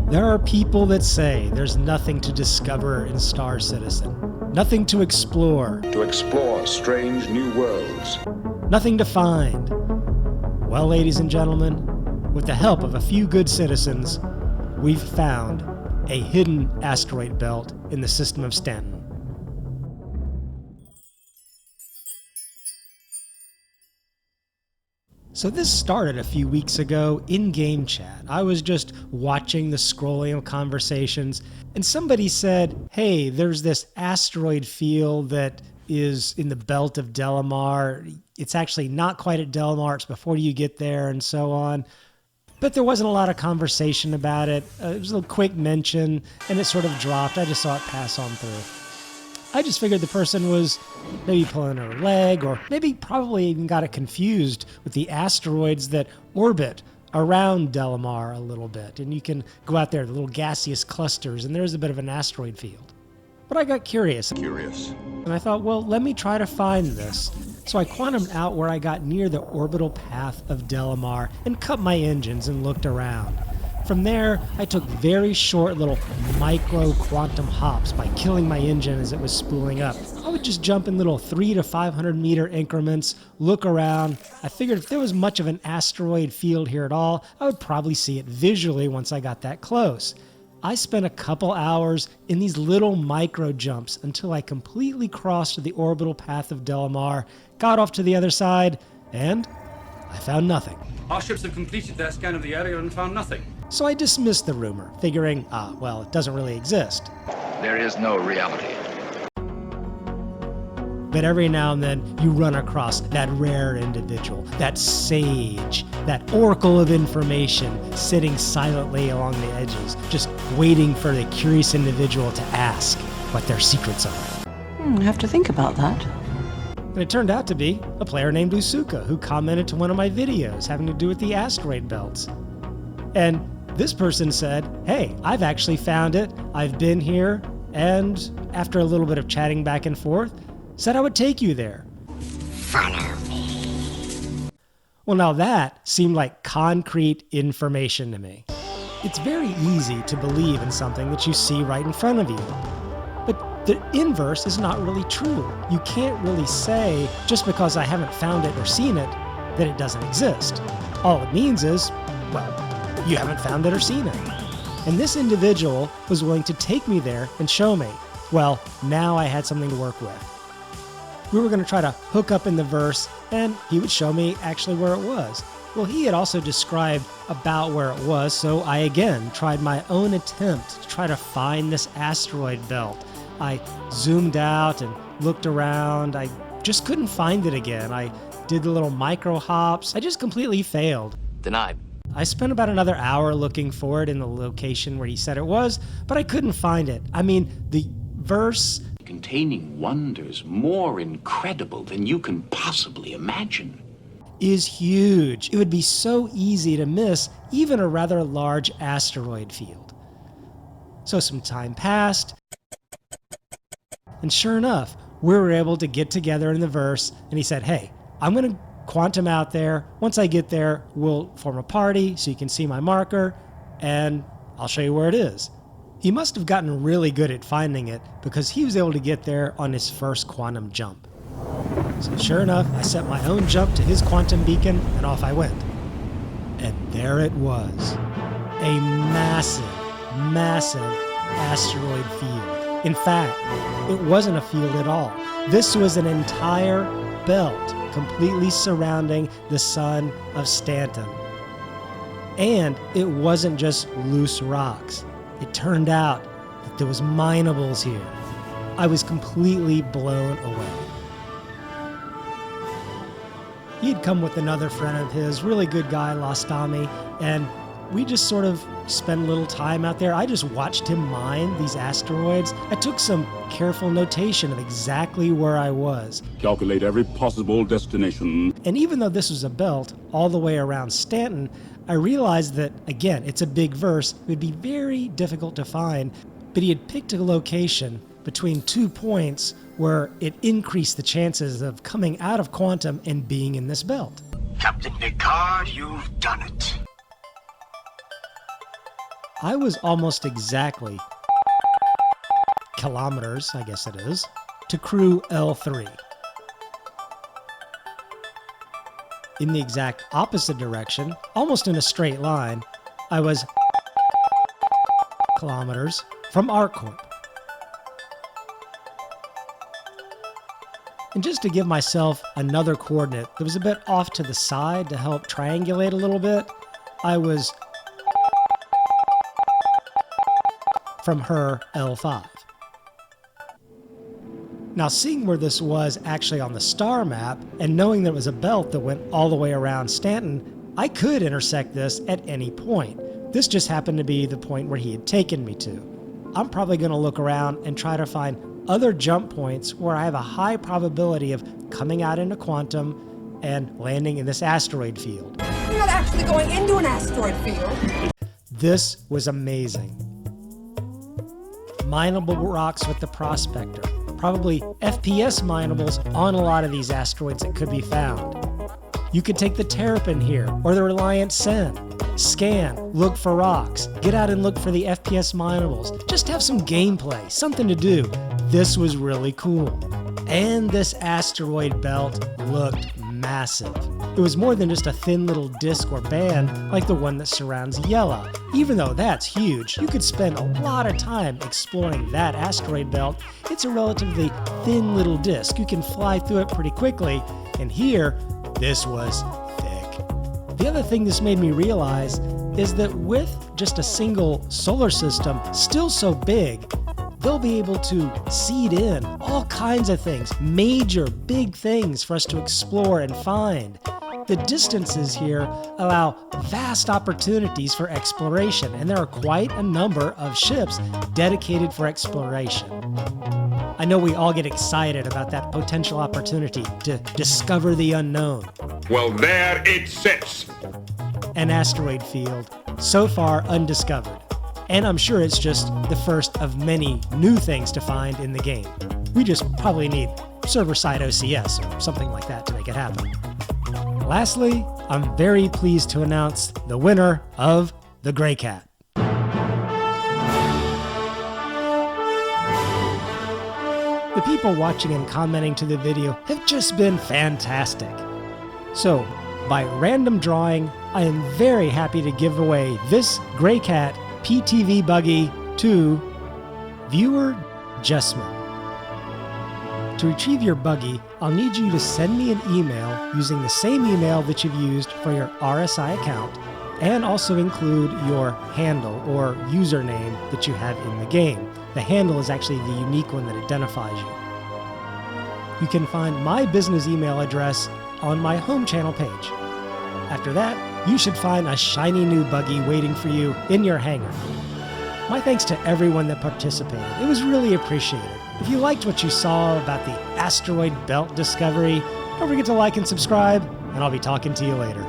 There are people that say there's nothing to discover in Star Citizen, nothing to explore. To explore strange new worlds. Nothing to find. Well, ladies and gentlemen, with the help of a few good citizens, we've found a hidden asteroid belt in the system of Stanton. So this started a few weeks ago in game chat. I was just watching the scrolling of conversations, and somebody said, hey, there's this asteroid field that is in the belt of Delamar. It's actually not quite at Delamar, it's before you get there, and so on. But there wasn't a lot of conversation about it. It was a quick mention, and it sort of dropped. I just saw it pass on through. I just figured the person was maybe pulling her leg, or maybe probably even got it confused with the asteroids that orbit around Delamar a little bit. And you can go out there, the little gaseous clusters, and there's a bit of an asteroid field. But I got curious. And I thought, well, let me try to find this. So I quantumed out where I got near the orbital path of Delamar and cut my engines and looked around. From there, I took very short little micro quantum hops by killing my engine as it was spooling up. I would just jump in little 300 to 500 meter increments, look around. I figured if there was much of an asteroid field here at all, I would probably see it visually once I got that close. I spent a couple hours in these little micro jumps until I completely crossed the orbital path of Delamar, got off to the other side, and I found nothing. Our ships have completed their scan of the area and found nothing. So I dismissed the rumor, figuring, well, it doesn't really exist. There is no reality. But every now and then you run across that rare individual, that sage, that oracle of information sitting silently along the edges, just waiting for the curious individual to ask what their secrets are. I have to think about that. And it turned out to be a player named Usuka who commented to one of my videos having to do with the asteroid belts. And this person said, hey, I've actually found it, I've been here, and after a little bit of chatting back and forth, said I would take you there. Follow me. Well, now that seemed like concrete information to me. It's very easy to believe in something that you see right in front of you. But the inverse is not really true. You can't really say, just because I haven't found it or seen it, that it doesn't exist. All it means is, well, you haven't found it or seen it. And this individual was willing to take me there and show me. Well, now I had something to work with. We were going to try to hook up in the verse, and he would show me actually where it was. Well, he had also described about where it was, so I again tried my own attempt to try to find this asteroid belt. I zoomed out and looked around. I just couldn't find it again. I did the little micro hops. I just completely failed. Denied. I spent about another hour looking for it in the location where he said it was, but I couldn't find it. I mean, the verse containing wonders more incredible than you can possibly imagine is huge. It would be so easy to miss even a rather large asteroid field. So some time passed, and sure enough, we were able to get together in the verse, and he said, hey, I'm going to quantum out there. Once I get there, we'll form a party so you can see my marker, and I'll show you where it is. He must have gotten really good at finding it because he was able to get there on his first quantum jump. So sure enough, I set my own jump to his quantum beacon, and off I went. And there it was. A massive, massive asteroid field. In fact, it wasn't a field at all. This was an entire belt completely surrounding the sun of Stanton. And it wasn't just loose rocks. It turned out that there was minables here. I was completely blown away. He had come with another friend of his, really good guy, Lastami, and we just sort of spent a little time out there. I just watched him mine these asteroids. I took some careful notation of exactly where I was. Calculate every possible destination. And even though this was a belt all the way around Stanton, I realized that, again, it's a big verse. It would be very difficult to find, but he had picked a location between 2 points where it increased the chances of coming out of quantum and being in this belt. Captain Picard, you've done it. I was almost exactly kilometers, I guess it is, to crew L3. In the exact opposite direction, almost in a straight line, I was kilometers from ArcCorp. And just to give myself another coordinate that was a bit off to the side to help triangulate a little bit, I was from her L5. Now, seeing where this was actually on the star map and knowing there was a belt that went all the way around Stanton, I could intersect this at any point. This just happened to be the point where he had taken me to. I'm probably going to look around and try to find other jump points where I have a high probability of coming out into quantum and landing in this asteroid field. You're not actually going into an asteroid field. This was amazing. Mineable rocks with the Prospector. Probably FPS minables on a lot of these asteroids that could be found. You could take the Terrapin here, or the Reliant Sen. Scan, look for rocks, get out and look for the FPS minables. Just have some gameplay, something to do. This was really cool. And this asteroid belt looked massive. It was more than just a thin little disc or band like the one that surrounds Yellow. Even though that's huge, you could spend a lot of time exploring that asteroid belt. It's a relatively thin little disc. You can fly through it pretty quickly, and here, this was thick. The other thing this made me realize is that with just a single solar system still so big, they'll be able to seed in all kinds of things, major, big things for us to explore and find. The distances here allow vast opportunities for exploration, and there are quite a number of ships dedicated for exploration. I know we all get excited about that potential opportunity to discover the unknown. Well, there it sits. An asteroid field, so far undiscovered. And I'm sure it's just the first of many new things to find in the game. We just probably need server-side OCS or something like that to make it happen. Lastly, I'm very pleased to announce the winner of the GreyCat. The people watching and commenting to the video have just been fantastic. So, by random drawing, I am very happy to give away this GreyCat PTV Buggy to viewer Jessman. To retrieve your Buggy, I'll need you to send me an email using the same email that you've used for your RSI account, and also include your handle or username that you have in the game. The handle is actually the unique one that identifies you. You can find my business email address on my home channel page. After that, you should find a shiny new Buggy waiting for you in your hangar. My thanks to everyone that participated. It was really appreciated. If you liked what you saw about the asteroid belt discovery, don't forget to like and subscribe, and I'll be talking to you later.